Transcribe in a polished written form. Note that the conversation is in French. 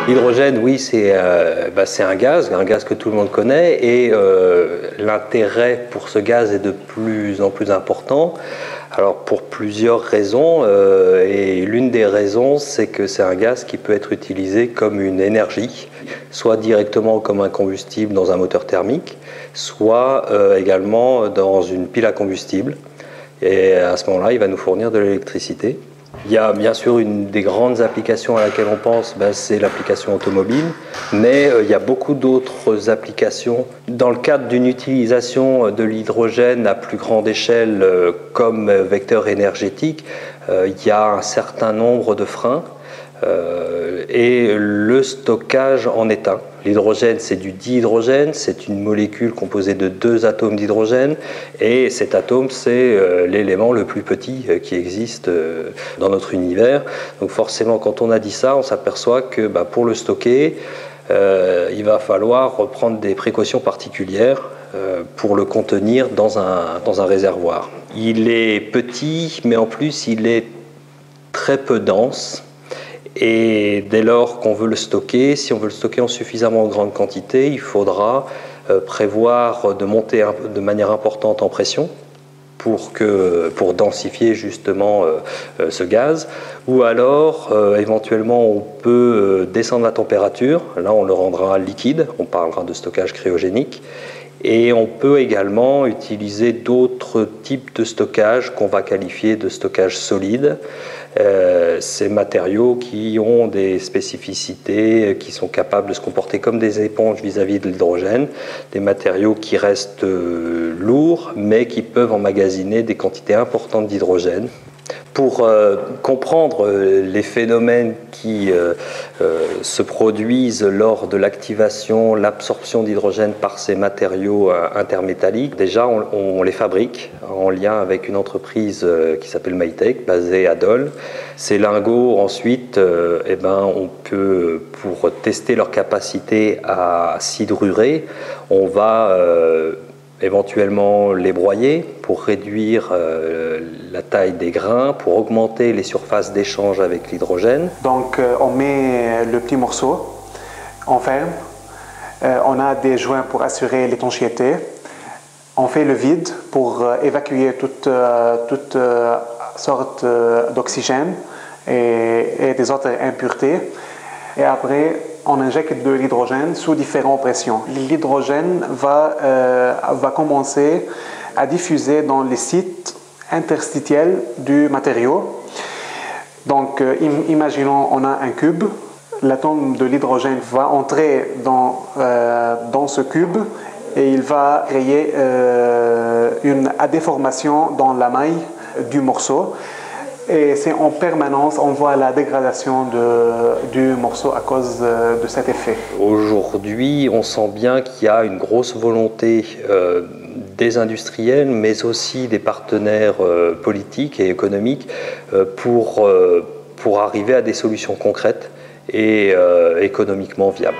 L'hydrogène, oui, c'est un gaz que tout le monde connaît, et l'intérêt pour ce gaz est de plus en plus important. Alors pour plusieurs raisons, et l'une des raisons, c'est que c'est un gaz qui peut être utilisé comme une énergie, soit directement comme un combustible dans un moteur thermique, soit également dans une pile à combustible. Et à ce moment-là, il va nous fournir de l'électricité. Il y a bien sûr une des grandes applications à laquelle on pense, c'est l'application automobile, mais il y a beaucoup d'autres applications. Dans le cadre d'une utilisation de l'hydrogène à plus grande échelle comme vecteur énergétique, il y a un certain nombre de freins, et le stockage en est un. L'hydrogène, c'est du dihydrogène, c'est une molécule composée de 2 atomes d'hydrogène, et cet atome, c'est l'élément le plus petit qui existe dans notre univers. Donc forcément, quand on a dit ça, on s'aperçoit que pour le stocker, il va falloir prendre des précautions particulières pour le contenir dans un réservoir. Il est petit, mais en plus, il est très peu dense. Et dès lors qu'on veut le stocker, si on veut le stocker en suffisamment grande quantité, il faudra prévoir de monter de manière importante en pression pour densifier justement ce gaz. Ou alors, éventuellement, on peut descendre la température. Là, on le rendra liquide. On parlera de stockage cryogénique. Et on peut également utiliser d'autres types de stockage qu'on va qualifier de stockage solide. Ces matériaux qui ont des spécificités, qui sont capables de se comporter comme des éponges vis-à-vis de l'hydrogène, des matériaux qui restent lourds mais qui peuvent emmagasiner des quantités importantes d'hydrogène. Pour comprendre les phénomènes qui se produisent lors de l'activation, l'absorption d'hydrogène par ces matériaux intermétalliques, déjà on les fabrique en lien avec une entreprise qui s'appelle Maytech, basée à Dole. Ces lingots, ensuite, on peut, pour tester leur capacité à s'hydrurer, on va éventuellement les broyer pour réduire la taille des grains, pour augmenter les surfaces d'échange avec l'hydrogène. Donc on met le petit morceau, on ferme, on a des joints pour assurer l'étanchéité, on fait le vide pour évacuer toute sorte d'oxygène et des autres impuretés, et après on injecte de l'hydrogène sous différentes pressions. L'hydrogène va commencer à diffuser dans les sites interstitiels du matériau. Donc, imaginons on a un cube, l'atome de l'hydrogène va entrer dans ce cube et il va créer une déformation dans la maille du morceau. Et c'est en permanence, on voit la dégradation du morceau à cause de cet effet. Aujourd'hui, on sent bien qu'il y a une grosse volonté des industriels, mais aussi des partenaires politiques et économiques pour arriver à des solutions concrètes et économiquement viables.